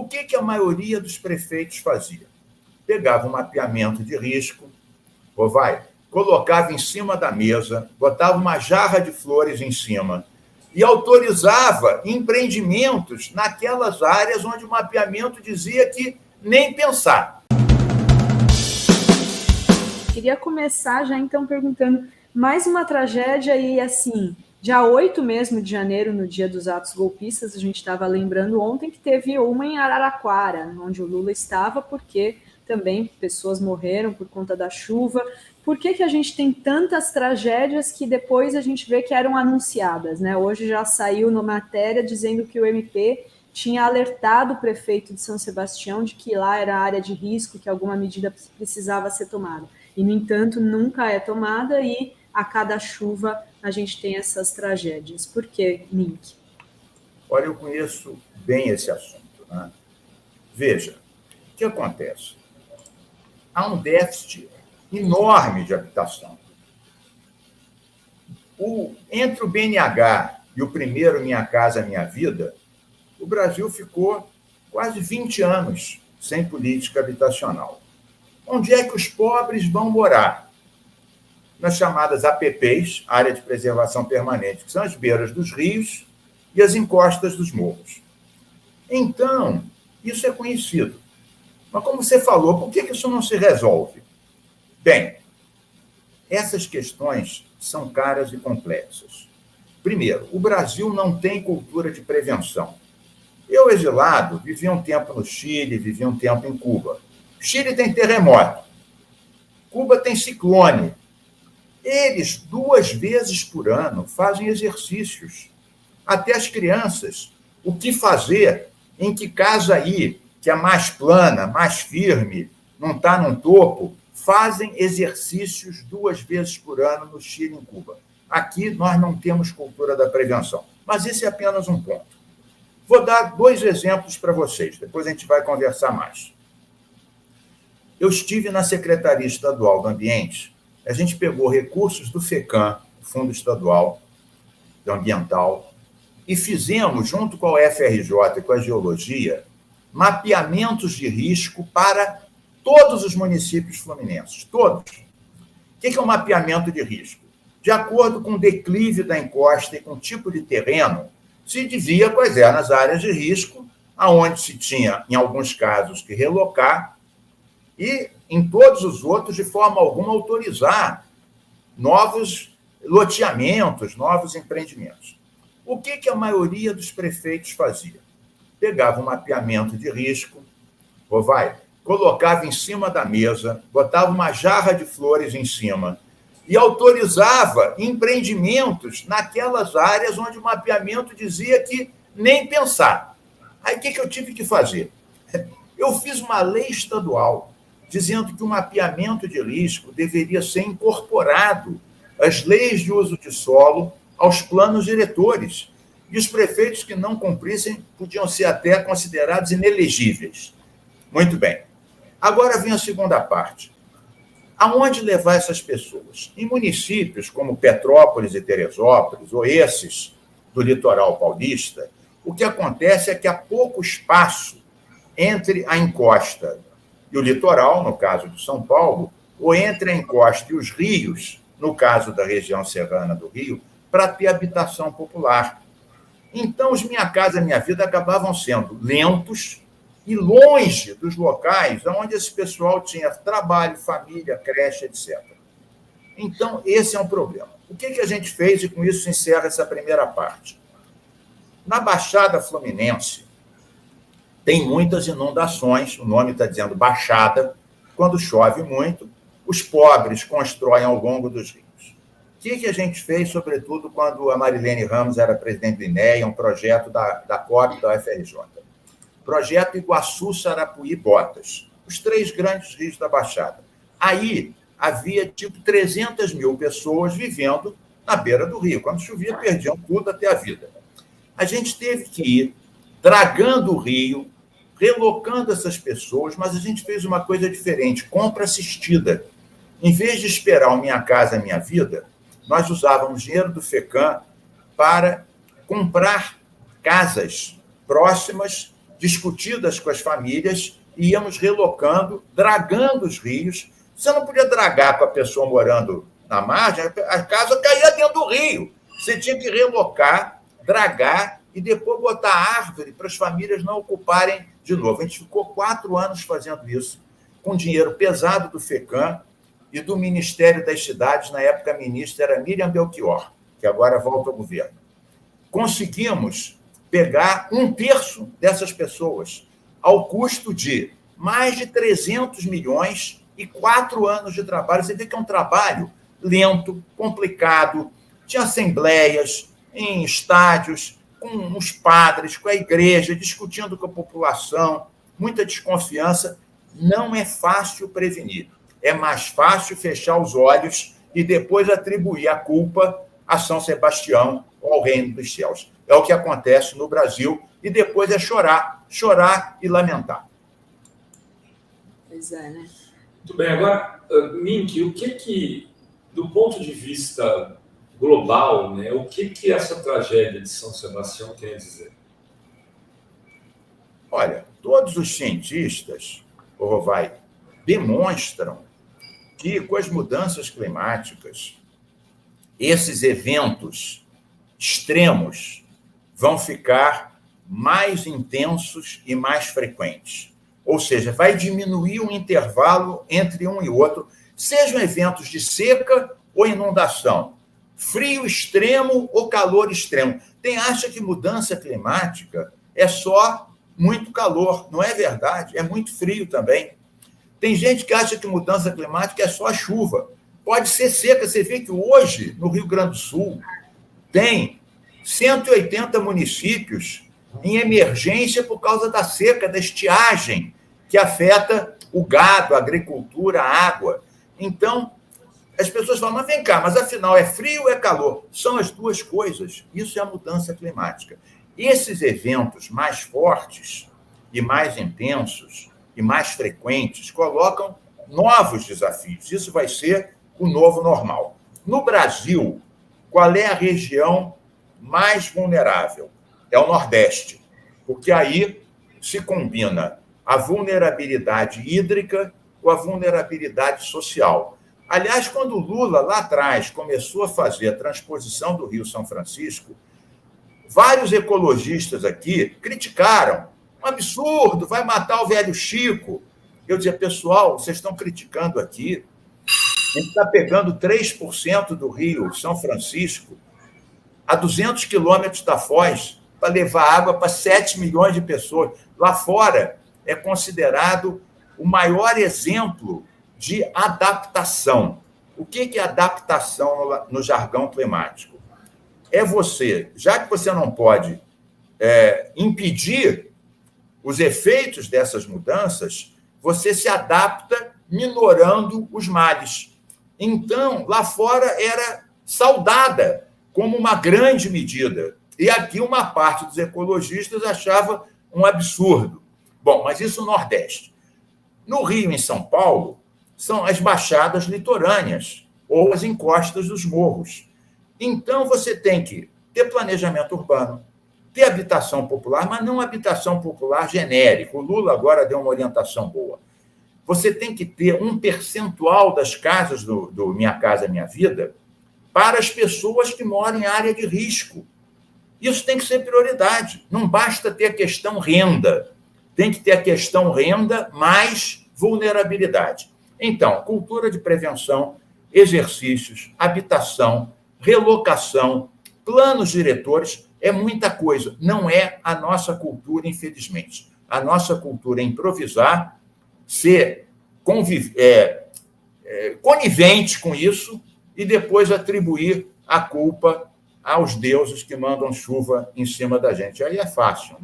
O que a maioria dos prefeitos fazia? Pegava um mapeamento de risco, colocava em cima da mesa, botava uma jarra de flores em cima e autorizava empreendimentos naquelas áreas onde o mapeamento dizia que nem pensar. Queria começar já então perguntando mais uma tragédia e assim, dia 8 mesmo de janeiro, no dia dos atos golpistas, a gente estava lembrando ontem que teve uma em Araraquara, onde o Lula estava, porque também pessoas morreram por conta da chuva. Por que a gente tem tantas tragédias que depois a gente vê que eram anunciadas, né? Hoje já saiu na matéria dizendo que o MP tinha alertado o prefeito de São Sebastião de que lá era área de risco, que alguma medida precisava ser tomada. E, no entanto, nunca é tomada e a cada chuva a gente tem essas tragédias. Por que, Link? Olha, eu conheço bem esse assunto, né? Veja, o que acontece? Há um déficit enorme de habitação. Entre o BNH e o primeiro Minha Casa Minha Vida, o Brasil ficou quase 20 anos sem política habitacional. Onde é que os pobres vão morar? Nas chamadas APPs, Área de Preservação Permanente, que são as beiras dos rios e as encostas dos morros. Então, isso é conhecido. Mas, como você falou, por que isso não se resolve? Bem, essas questões são caras e complexas. Primeiro, o Brasil não tem cultura de prevenção. Eu, exilado, vivi um tempo no Chile, vivi um tempo em Cuba. O Chile tem terremoto. Cuba tem ciclone. Eles, 2 vezes por ano, fazem exercícios. Até as crianças. O que fazer? Em que casa ir? Que é mais plana, mais firme, não está num topo, fazem exercícios 2 vezes por ano no Chile e em Cuba. Aqui nós não temos cultura da prevenção. Mas esse é apenas um ponto. Vou dar 2 exemplos para vocês, depois a gente vai conversar mais. Eu estive na Secretaria Estadual do Ambiente, a gente pegou recursos do FECAM, Fundo Estadual do Ambiental, e fizemos, junto com a UFRJ e com a Geologia, mapeamentos de risco para todos os municípios fluminenses, todos. O que é um mapeamento de risco? De acordo com o declive da encosta e com o tipo de terreno, se dizia quais eram as áreas de risco, aonde se tinha, em alguns casos, que relocar, e, em todos os outros, de forma alguma, autorizar novos loteamentos, novos empreendimentos. O que a maioria dos prefeitos fazia? Pegava um mapeamento de risco, colocava em cima da mesa, botava uma jarra de flores em cima e autorizava empreendimentos naquelas áreas onde o mapeamento dizia que nem pensar. Aí, o que eu tive que fazer? Eu fiz uma lei estadual dizendo que o mapeamento de risco deveria ser incorporado às leis de uso de solo, aos planos diretores. E os prefeitos que não cumprissem podiam ser até considerados inelegíveis. Muito bem. Agora vem a segunda parte. Aonde levar essas pessoas? Em municípios como Petrópolis e Teresópolis, ou esses do litoral paulista, o que acontece é que há pouco espaço entre a encosta e o litoral, no caso de São Paulo, ou entre a encosta e os rios, no caso da região serrana do Rio, para ter habitação popular. Então, os Minha Casa Minha Vida acabavam sendo lentos e longe dos locais onde esse pessoal tinha trabalho, família, creche, etc. Então, esse é um problema. O que a gente fez, e com isso se encerra essa primeira parte? Na Baixada Fluminense, tem muitas inundações, o nome está dizendo baixada, quando chove muito, os pobres constroem ao longo dos rios. O que a gente fez, sobretudo, quando a Marilene Ramos era presidente do INEA, um projeto da COP da UFRJ? Projeto Iguaçu, Sarapuí, Botas, os 3 grandes rios da Baixada. Aí havia, 300 mil pessoas vivendo na beira do rio. Quando chovia, perdiam tudo, até a vida. A gente teve que ir dragando o rio, relocando essas pessoas, mas a gente fez uma coisa diferente, compra assistida. Em vez de esperar o Minha Casa Minha Vida, nós usávamos dinheiro do FECAM para comprar casas próximas discutidas com as famílias, e íamos relocando, dragando os rios. Você não podia dragar com a pessoa morando na margem, a casa caía dentro do rio. Você tinha que relocar, dragar e depois botar árvore para as famílias não ocuparem de novo. A gente ficou 4 anos fazendo isso, com dinheiro pesado do FECAM e do Ministério das Cidades. Na época, a ministra era Miriam Belchior, que agora volta ao governo. Conseguimos pegar 1/3 dessas pessoas, ao custo de mais de 300 milhões e 4 anos de trabalho. Você vê que é um trabalho lento, complicado. Tinha assembleias em estádios, com os padres, com a igreja, discutindo com a população, muita desconfiança. Não é fácil prevenir. É mais fácil fechar os olhos e depois atribuir a culpa a São Sebastião ou ao reino dos céus. É o que acontece no Brasil, e depois é chorar e lamentar. Pois é, né? Muito bem. Agora, Mink, o que, do ponto de vista global, né, o que essa tragédia de São Sebastião quer dizer? Olha, todos os cientistas, Rovai, demonstram que, com as mudanças climáticas, esses eventos extremos vão ficar mais intensos e mais frequentes. Ou seja, vai diminuir o intervalo entre um e outro, sejam eventos de seca ou inundação, frio extremo ou calor extremo. Tem acha que mudança climática é só muito calor. Não é verdade, é muito frio também. Tem gente que acha que mudança climática é só chuva. Pode ser seca. Você vê que hoje, no Rio Grande do Sul, tem 180 municípios em emergência por causa da seca, da estiagem, que afeta o gado, a agricultura, a água. Então, as pessoas falam, mas vem cá, mas afinal é frio ou é calor? São as duas coisas. Isso é a mudança climática. Esses eventos mais fortes e mais intensos e mais frequentes colocam novos desafios. Isso vai ser o novo normal. No Brasil, qual é a região mais vulnerável? É o Nordeste, porque aí se combina a vulnerabilidade hídrica com a vulnerabilidade social. Aliás, quando o Lula, lá atrás, começou a fazer a transposição do Rio São Francisco, vários ecologistas aqui criticaram. Um absurdo, vai matar o velho Chico. Eu dizia, pessoal, vocês estão criticando aqui. A gente está pegando 3% do Rio São Francisco a 200 quilômetros da Foz para levar água para 7 milhões de pessoas. Lá fora é considerado o maior exemplo de adaptação. O que é adaptação no jargão climático? É você, já que você não pode impedir os efeitos dessas mudanças, você se adapta minorando os males. Então, lá fora era saudada como uma grande medida. E aqui uma parte dos ecologistas achava um absurdo. Bom, mas isso no Nordeste. No Rio, em São Paulo, são as baixadas litorâneas ou as encostas dos morros. Então, você tem que ter planejamento urbano, ter habitação popular, mas não habitação popular genérica. O Lula agora deu uma orientação boa. Você tem que ter um percentual das casas do Minha Casa Minha Vida para as pessoas que moram em área de risco. Isso tem que ser prioridade. Não basta ter a questão renda. Tem que ter a questão renda mais vulnerabilidade. Então, cultura de prevenção, exercícios, habitação, relocação, planos diretores, é muita coisa. Não é a nossa cultura, infelizmente. A nossa cultura é improvisar, ser conivente com isso e depois atribuir a culpa aos deuses que mandam chuva em cima da gente. Aí é fácil,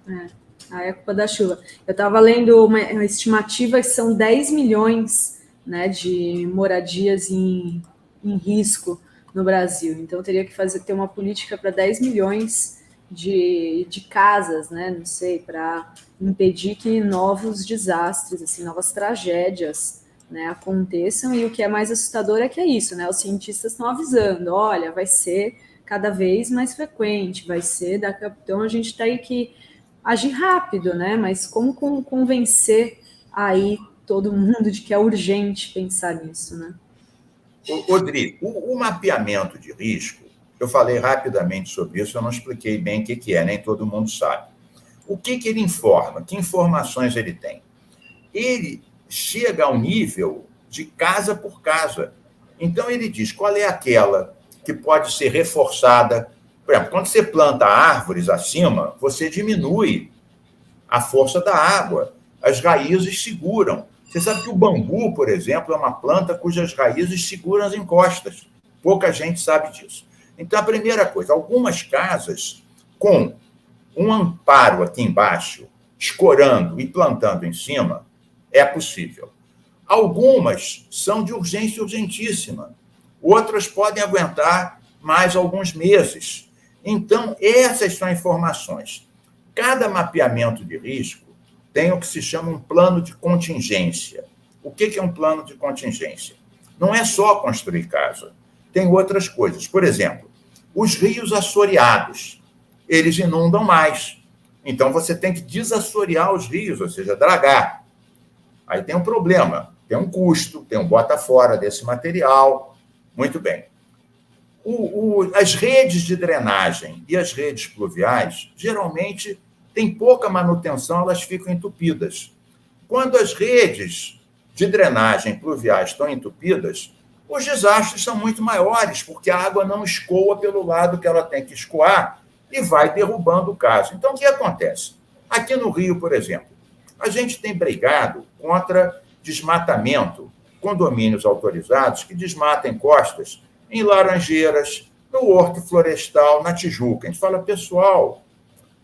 né? A culpa da chuva. Eu estava lendo uma estimativa que são 10 milhões, né, de moradias em risco no Brasil. Então, teria que ter uma política para 10 milhões de casas, né, não sei, para impedir que novos desastres, assim, novas tragédias, né, aconteçam. E o que é mais assustador é que é isso, né? Os cientistas estão avisando, olha, vai ser cada vez mais frequente, vai ser daqui a... Então, a gente tem que agir rápido, né? Mas como convencer aí todo mundo de que é urgente pensar nisso, né? Rodrigo, o mapeamento de risco, eu falei rapidamente sobre isso, eu não expliquei bem o que é, nem todo mundo sabe. O que ele informa? Que informações ele tem? Ele chega ao nível de casa por casa. Então, ele diz qual é aquela que pode ser reforçada. Por exemplo, quando você planta árvores acima, você diminui a força da água, as raízes seguram. Você sabe que o bambu, por exemplo, é uma planta cujas raízes seguram as encostas. Pouca gente sabe disso. Então, a primeira coisa, algumas casas com um amparo aqui embaixo, escorando e plantando em cima, é possível. Algumas são de urgência urgentíssima. Outras podem aguentar mais alguns meses. Então, essas são informações. Cada mapeamento de risco tem o que se chama um plano de contingência. O que é um plano de contingência? Não é só construir casa. Tem outras coisas. Por exemplo, os rios assoreados, eles inundam mais. Então, você tem que desassorear os rios, ou seja, dragar. Aí tem um problema, tem um custo, tem um bota fora desse material. Muito bem. As redes de drenagem e as redes pluviais, geralmente, têm pouca manutenção, elas ficam entupidas. Quando as redes de drenagem pluviais estão entupidas, os desastres são muito maiores, porque a água não escoa pelo lado que ela tem que escoar e vai derrubando o caso. Então, o que acontece? Aqui no Rio, por exemplo, a gente tem brigado contra desmatamento, condomínios autorizados que desmatem costas em Laranjeiras, no Horto Florestal, na Tijuca. A gente fala, pessoal,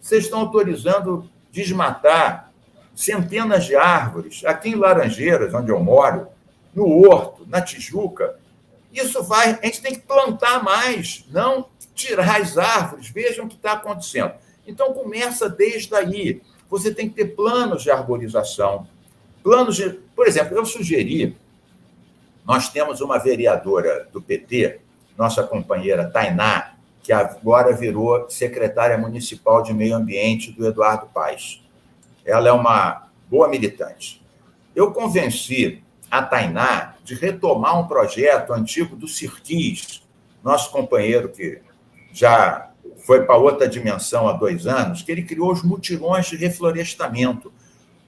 vocês estão autorizando desmatar centenas de árvores aqui em Laranjeiras, onde eu moro, no Horto, na Tijuca. Isso vai, a gente tem que plantar mais, não tirar as árvores. Vejam o que está acontecendo. Então, começa desde aí. Você tem que ter planos de arborização. Por exemplo, eu sugeri, nós temos uma vereadora do PT, nossa companheira Tainá, que agora virou secretária municipal de Meio Ambiente do Eduardo Paes. Ela é uma boa militante. Eu convenci a Tainá de retomar um projeto antigo do Sirquis, nosso companheiro que já foi para outra dimensão há 2 anos, que ele criou os mutirões de reflorestamento.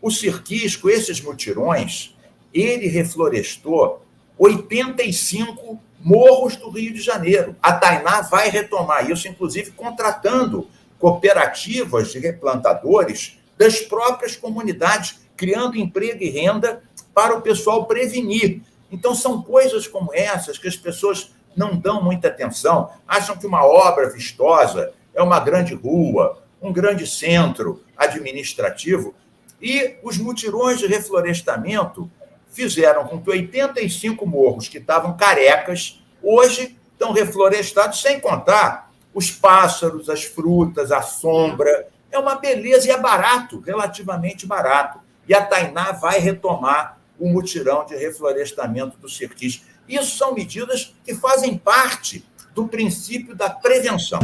O Sirquis, com esses mutirões, ele reflorestou 85 morros do Rio de Janeiro. A Tainá vai retomar isso, inclusive contratando cooperativas de replantadores das próprias comunidades, criando emprego e renda para o pessoal prevenir. Então, são coisas como essas que as pessoas não dão muita atenção, acham que uma obra vistosa é uma grande rua, um grande centro administrativo, e os mutirões de reflorestamento fizeram com que 85 morros que estavam carecas, hoje estão reflorestados, sem contar os pássaros, as frutas, a sombra. É uma beleza e é barato, relativamente barato. E a Tainá vai retomar o mutirão de reflorestamento do Sirquis. Isso são medidas que fazem parte do princípio da prevenção.